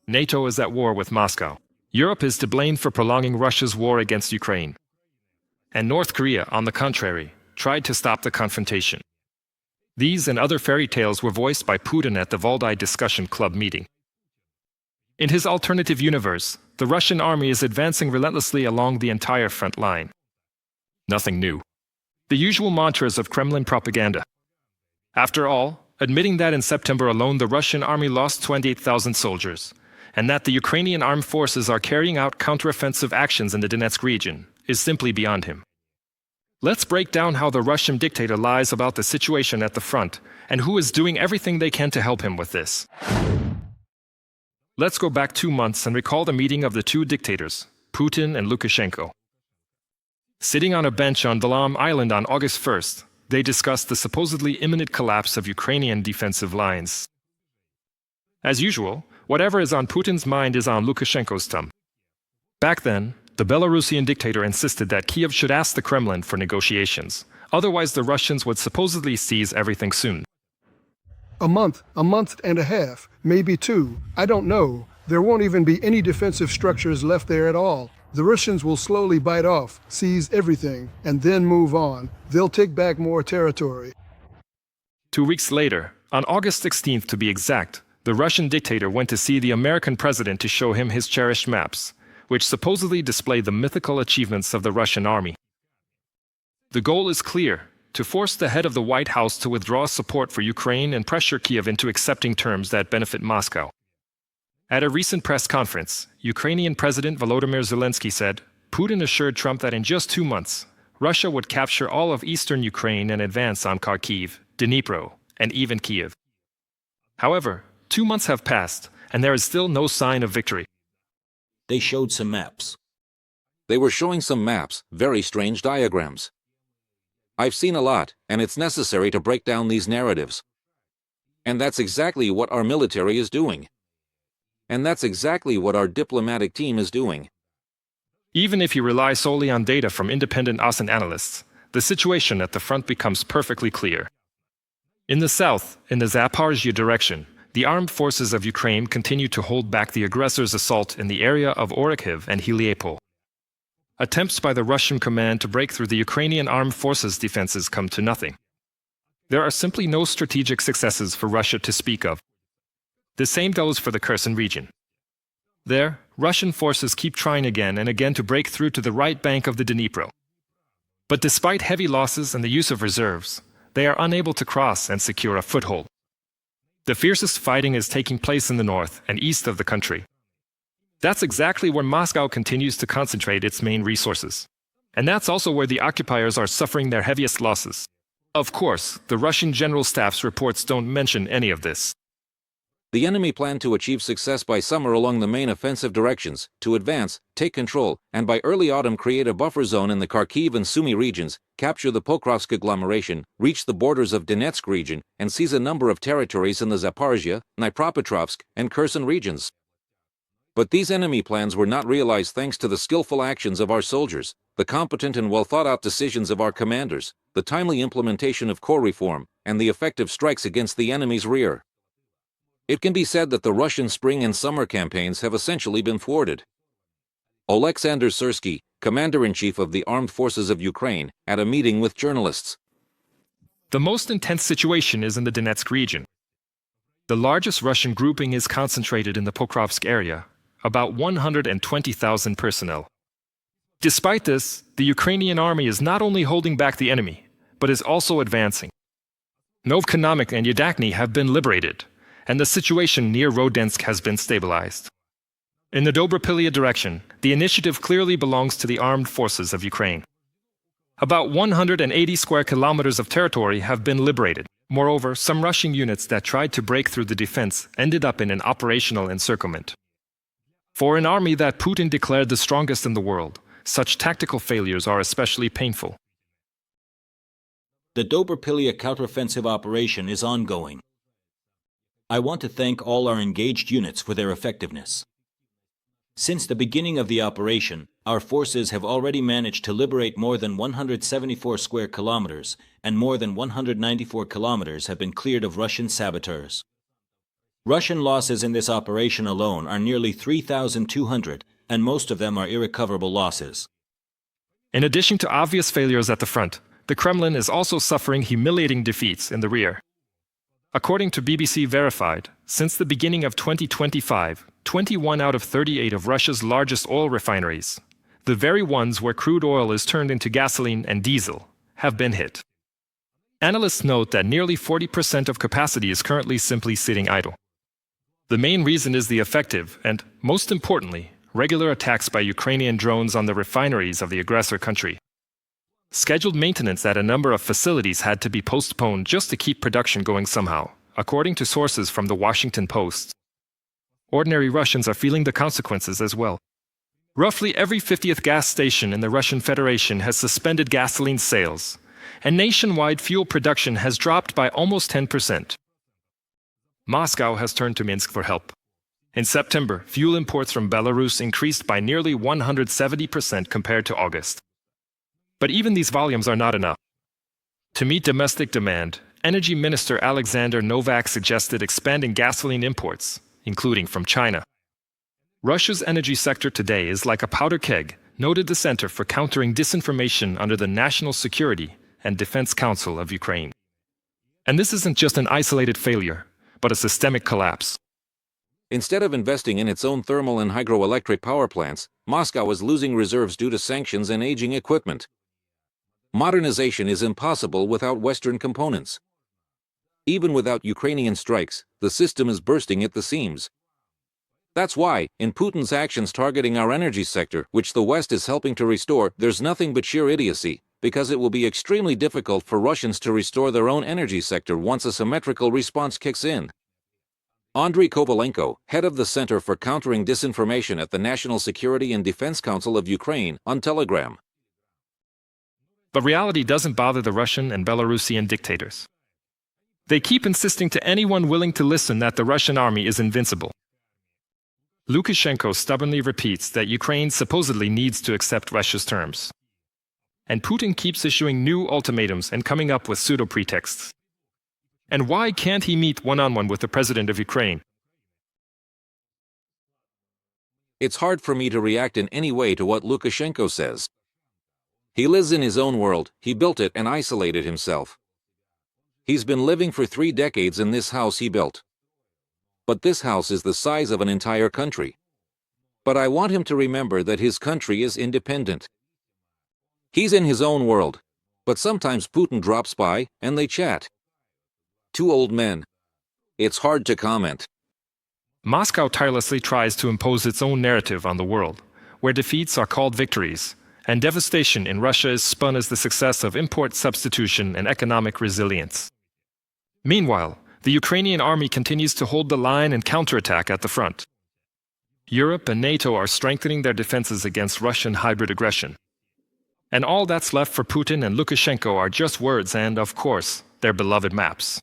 NATO is at war with Moscow. Europe is to blame for prolonging Russia's war against Ukraine. And North Korea, on the contrary, tried to stop the confrontation. These and other fairy tales were voiced by Putin at the Valdai Discussion Club meeting. In his alternative universe, the Russian army is advancing relentlessly along the entire front line. Nothing new. The usual mantras of Kremlin propaganda. After all, admitting that in September alone the Russian army lost 28,000 soldiers, and that the Ukrainian armed forces are carrying out counteroffensive actions in the Donetsk region, is simply beyond him. Let's break down how the Russian dictator lies about the situation at the front, and who is doing everything they can to help him with this. Let's go back 2 months and recall the meeting of the two dictators, Putin and Lukashenko. Sitting on a bench on Dalam Island on August 1st, they discussed the supposedly imminent collapse of Ukrainian defensive lines. As usual, whatever is on Putin's mind is on Lukashenko's tongue. Back then, the Belarusian dictator insisted that Kiev should ask the Kremlin for negotiations, otherwise the Russians would supposedly seize everything soon. A month and a half, maybe 2, I don't know. There won't even be any defensive structures left there at all. The Russians will slowly bite off, seize everything, and then move on. They'll take back more territory. 2 weeks later, on August 16th to be exact, the Russian dictator went to see the American president to show him his cherished maps, which supposedly display the mythical achievements of the Russian army. The goal is clear: to force the head of the White House to withdraw support for Ukraine and pressure Kiev into accepting terms that benefit Moscow. At a recent press conference, Ukrainian President Volodymyr Zelensky said, Putin assured Trump that in just 2 months, Russia would capture all of eastern Ukraine and advance on Kharkiv, Dnipro, and even Kiev. However, 2 months have passed, and there is still no sign of victory. They showed some maps. They were showing some maps, very strange diagrams. I've seen a lot, and it's necessary to break down these narratives. And that's exactly what our military is doing. And that's exactly what our diplomatic team is doing. Even if you rely solely on data from independent OSINT analysts, the situation at the front becomes perfectly clear. In the south, in the Zaporizhzhia direction, the armed forces of Ukraine continue to hold back the aggressors' assault in the area of Orikhiv and Heliopol. Attempts by the Russian command to break through the Ukrainian armed forces' defenses come to nothing. There are simply no strategic successes for Russia to speak of. The same goes for the Kherson region. There, Russian forces keep trying again and again to break through to the right bank of the Dnipro. But despite heavy losses and the use of reserves, they are unable to cross and secure a foothold. The fiercest fighting is taking place in the north and east of the country. That's exactly where Moscow continues to concentrate its main resources. And that's also where the occupiers are suffering their heaviest losses. Of course, the Russian General Staff's reports don't mention any of this. The enemy planned to achieve success by summer along the main offensive directions, to advance, take control, and by early autumn create a buffer zone in the Kharkiv and Sumy regions, capture the Pokrovsk agglomeration, reach the borders of Donetsk region, and seize a number of territories in the Zaporizhzhia, Dnipropetrovsk, and Kherson regions. But these enemy plans were not realized thanks to the skillful actions of our soldiers, the competent and well-thought-out decisions of our commanders, the timely implementation of corps reform, and the effective strikes against the enemy's rear. It can be said that the Russian spring and summer campaigns have essentially been thwarted. Oleksandr Syrsky, Commander-in-Chief of the Armed Forces of Ukraine, at a meeting with journalists. The most intense situation is in the Donetsk region. The largest Russian grouping is concentrated in the Pokrovsk area, about 120,000 personnel. Despite this, the Ukrainian army is not only holding back the enemy, but is also advancing. Novkonomik and Yadakny have been liberated, and the situation near Rodensk has been stabilized. In the Dobropilya direction, the initiative clearly belongs to the armed forces of Ukraine. About 180 square kilometers of territory have been liberated. Moreover, some Russian units that tried to break through the defense ended up in an operational encirclement. For an army that Putin declared the strongest in the world, such tactical failures are especially painful. The Dobropilya counteroffensive operation is ongoing. I want to thank all our engaged units for their effectiveness. Since the beginning of the operation, our forces have already managed to liberate more than 174 square kilometers, and more than 194 kilometers have been cleared of Russian saboteurs. Russian losses in this operation alone are nearly 3,200, and most of them are irrecoverable losses. In addition to obvious failures at the front, the Kremlin is also suffering humiliating defeats in the rear. According to BBC Verified, since the beginning of 2025, 21 out of 38 of Russia's largest oil refineries, the very ones where crude oil is turned into gasoline and diesel, have been hit. Analysts note that nearly 40% of capacity is currently simply sitting idle. The main reason is the effective and, most importantly, regular attacks by Ukrainian drones on the refineries of the aggressor country. Scheduled maintenance at a number of facilities had to be postponed just to keep production going somehow, according to sources from the Washington Post. Ordinary Russians are feeling the consequences as well. Roughly every 50th gas station in the Russian Federation has suspended gasoline sales, and nationwide fuel production has dropped by almost 10%. Moscow has turned to Minsk for help. In September, fuel imports from Belarus increased by nearly 170% compared to August. But even these volumes are not enough. To meet domestic demand, Energy Minister Alexander Novak suggested expanding gasoline imports, including from China. Russia's energy sector today is like a powder keg, noted the Center for Countering Disinformation under the National Security and Defense Council of Ukraine. And this isn't just an isolated failure, but a systemic collapse. Instead of investing in its own thermal and hydroelectric power plants, Moscow is losing reserves due to sanctions and aging equipment. Modernization is impossible without Western components. Even without Ukrainian strikes, the system is bursting at the seams. That's why, in Putin's actions targeting our energy sector, which the West is helping to restore, there's nothing but sheer idiocy, because it will be extremely difficult for Russians to restore their own energy sector once a symmetrical response kicks in. Andriy Kovalenko, head of the Center for Countering Disinformation at the National Security and Defense Council of Ukraine, on Telegram. But reality doesn't bother the Russian and Belarusian dictators. They keep insisting to anyone willing to listen that the Russian army is invincible. Lukashenko stubbornly repeats that Ukraine supposedly needs to accept Russia's terms. And Putin keeps issuing new ultimatums and coming up with pseudo-pretexts. And why can't he meet one-on-one with the president of Ukraine? It's hard for me to react in any way to what Lukashenko says. He lives in his own world, he built it and isolated himself. He's been living for 3 decades in this house he built. But this house is the size of an entire country. But I want him to remember that his country is independent. He's in his own world, but sometimes Putin drops by and they chat. 2 old men. It's hard to comment. Moscow tirelessly tries to impose its own narrative on the world, where defeats are called victories, and devastation in Russia is spun as the success of import substitution and economic resilience. Meanwhile, the Ukrainian army continues to hold the line and counterattack at the front. Europe and NATO are strengthening their defenses against Russian hybrid aggression. And all that's left for Putin and Lukashenko are just words and, of course, their beloved maps.